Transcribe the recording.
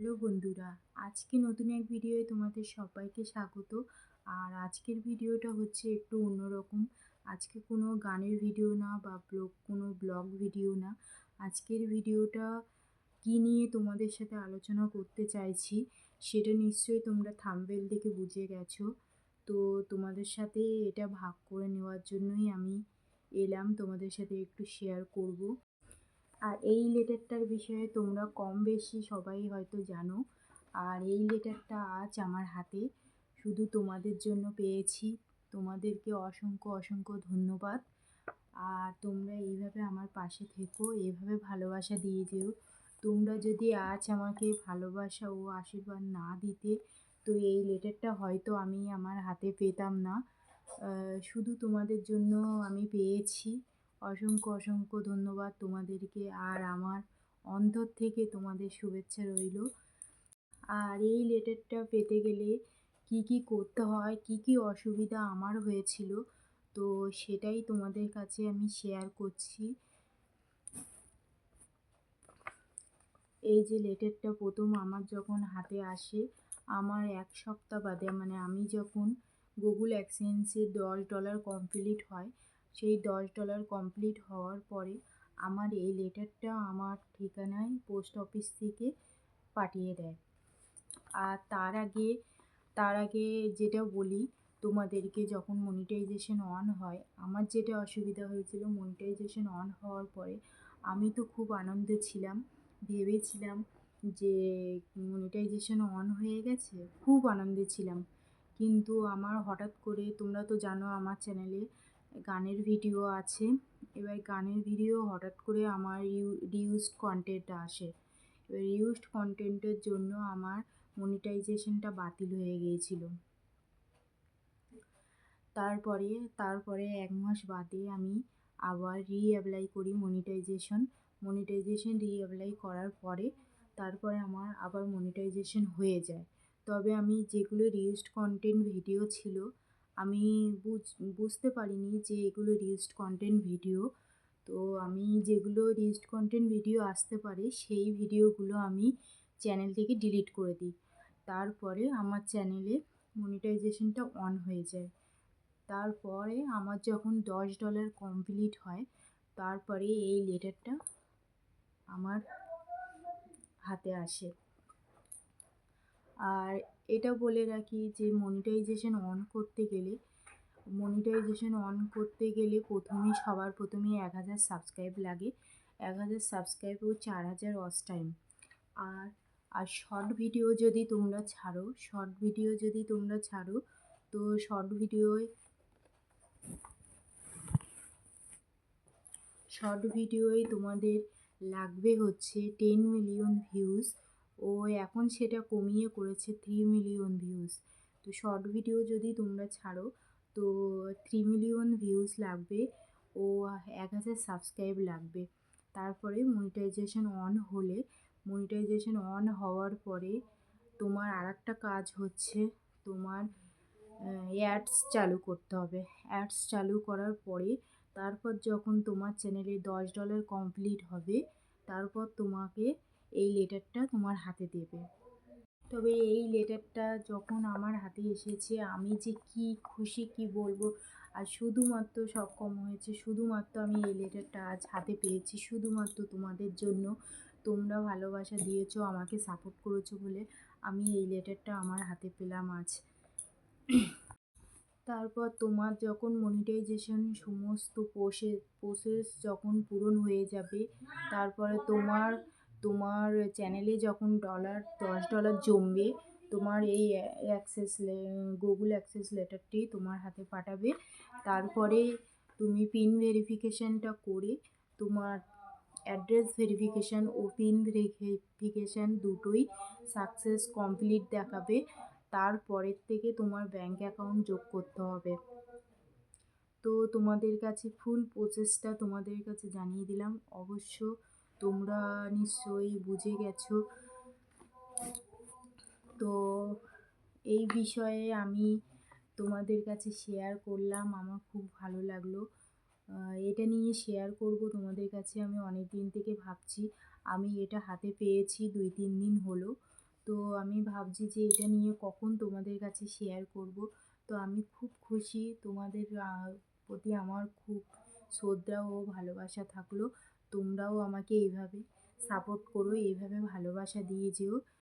Hello বন্ধুরা, আজকে নতুন এক ভিডিওয়ে তোমাদের সবাইকে স্বাগত। আর আজকের ভিডিওটা হচ্ছে একটু অন্যরকম। আজকে কোনো গানের ভিডিও না বা কোনো ব্লগ ভিডিও না। আজকের ভিডিওটা কী নিয়ে তোমাদের সাথে আলোচনা করতে চাইছি সেটা নিশ্চয়ই তোমরা থাম্বনেল দেখে বুঝে গেছো। তো তোমাদের সাথে এটা ভাগ করে নেওয়ার জন্যই আমি এলাম, তোমাদের সাথে একটু শেয়ার করব। আর এই লেটারটার বিষয়ে তোমরা কম বেশি সবাই হয়তো জানো। আর এই লেটারটা আজ আমার হাতে শুধু তোমাদের জন্য পেয়েছি। তোমাদেরকে অসংখ্য অসংখ্য ধন্যবাদ। আর তোমরা এইভাবে আমার পাশে থেকো, এইভাবে ভালোবাসা দিয়ে যেও। তোমরা যদি আজ আমাকে ভালোবাসা ও আশীর্বাদ না দিতে তো এই লেটারটা হয়তো আমি আমার হাতে পেতাম না। শুধু তোমাদের জন্য আমি পেয়েছি। অসংখ্য অসংখ্য ধন্যবাদ তোমাদেরকে। আর আমার অন্তর থেকে তোমাদের শুভেচ্ছা রইল। আর এই লেটারটা পেতে গেলে কি কি করতে হয়, কি কি অসুবিধা আমার হয়েছিল, তো সেটাই তোমাদের কাছে আমি শেয়ার করছি। এই যে লেটারটা প্রথম আমার যখন হাতে আসে, আমার 1 সপ্তাহ বাদে মানে আমি যখন গুগল অ্যাডসেন্সে $10 কমপ্লিট হয়, সেই $10 কমপ্লিট হওয়ার পরে আমার এই লেটারটা আমার ঠিকানায় পোস্ট অফিস থেকে পাঠিয়ে দেয়। আর তার আগে যেটা বলি তোমাদেরকে, যখন মনিটাইজেশন অন হয়, আমার যেটা অসুবিধা হয়েছিল মনিটাইজেশন অন হওয়ার পরে আমি তো খুব আনন্দে ছিলাম, ভেবেছিলাম যে মনিটাইজেশন অন হয়ে গেছে, খুব আনন্দে ছিলাম। কিন্তু আমার হঠাৎ করে, তোমরা তো জানো আমার চ্যানেলে গানের ভিডিও আছে, এবার গানের ভিডিও হঠাৎ করে আমার রিউজড কন্টেন্ট আসে। এবার রিউজড কন্টেন্টের জন্য আমার মনিটাইজেশনটা বাতিল হয়ে গিয়েছিল। তারপরে 1 মাস বাদে আমি আবার অ্যাপ্লাই করি মনিটাইজেশন অ্যাপ্লাই করার পরে তারপরে আমার আবার মনিটাইজেশন হয়ে যায়। তবে আমি যেগুলো রিউজড কন্টেন্ট ভিডিও ছিল, আমি বুঝতে পারিনি যে এগুলো রিউজড কন্টেন্ট ভিডিও। তো আমি যেগুলো রিউজড কন্টেন্ট ভিডিও আসতে পারে সেই ভিডিওগুলো আমি চ্যানেল থেকে ডিলিট করে দিই। তারপরে আমার চ্যানেলে মনিটাইজেশনটা অন হয়ে যায়। তারপরে আমার যখন $10 কমপ্লিট হয়, তারপরে এই লেটারটা আমার হাতে আসে। আর এটা বলে রাখি যে মনিটাইজেশন অন করতে গেলে সবার প্রথমেই 1000 সাবস্ক্রাইব লাগে। 1000 সাবস্ক্রাইব ও 4000 ওয়াচ টাইম। আর শর্ট ভিডিও যদি তোমরা ছাড়ো তো শর্ট ভিডিওয় তোমাদের লাগবে হচ্ছে 10 মিলিয়ন ভিউজ, ও এখন সেটা কমিয়ে করেছে 3 মিলিয়ন ভিউজ। তো শর্ট ভিডিও যদি তোমরা ছাড়ো তো 3 মিলিয়ন ভিউজ লাগবে ও 1000 সাবস্ক্রাইব লাগবে। তারপরে মনিটাইজেশন অন হওয়ার পরে তোমার আরেকটা কাজ হচ্ছে, তোমার অ্যাডস চালু করতে হবে। অ্যাডস চালু করার পরে তারপর যখন তোমার চ্যানেলে $10 কমপ্লিট হবে, তারপর তোমাকে এই লেটারটা তোমার হাতে দেবে। তবে এই লেটারটা যখন আমার হাতে এসেছে আমি যে কি খুশি কি বলবো। আর শুধুমাত্র সক্ষম হয়েছে, শুধুমাত্র আমি এই লেটারটা আজ হাতে পেয়েছি শুধুমাত্র তোমাদের জন্য। তোমরা ভালোবাসা দিয়েছো, আমাকে সাপোর্ট করেছো বলে আমি এই লেটারটা আমার হাতে পেলাম আজ। তারপর তোমার যখন মনিটাইজেশন সমস্ত প্রসেস যখন পূরণ হয়ে যাবে, তারপরে তোমার চ্যানেলে যখন $10 জমবে, তোমার এই গুগল অ্যাক্সেস লেটারটি তোমার হাতে পাঠাবে। তারপরে তুমি পিন ভেরিফিকেশানটা করে তোমার অ্যাড্রেস ভেরিফিকেশান ও পিন ভেরিফিকেশান দুটোই সাকসেস কমপ্লিট দেখাবে। তারপরের থেকে তোমার ব্যাঙ্ক অ্যাকাউন্ট যোগ করতে হবে। তো তোমাদের কাছে ফুল প্রসেসটা তোমাদের কাছে জানিয়ে দিলাম। অবশ্য তোমরা নিশ্চয়ই বুঝে গেছো। তো এই বিষয়ে আমি তোমাদের কাছে শেয়ার করলাম, আমার খুব ভালো লাগলো। এটা নিয়ে শেয়ার করব তোমাদের কাছে, আমি অনেক দিন থেকে ভাবছি। আমি এটা হাতে পেয়েছি 2-3 দিন হলো। আমি ভাবছি যে এটা নিয়ে কখন তোমাদের কাছে শেয়ার করব। তো আমি খুব খুশি, তোমাদের প্রতি আমার খুব শ্রদ্ধা ও ভালোবাসা থাকলো। তোমরাও আমাকে এইভাবে সাপোর্ট করো, এইভাবে ভালোবাসা দিয়ে যেও।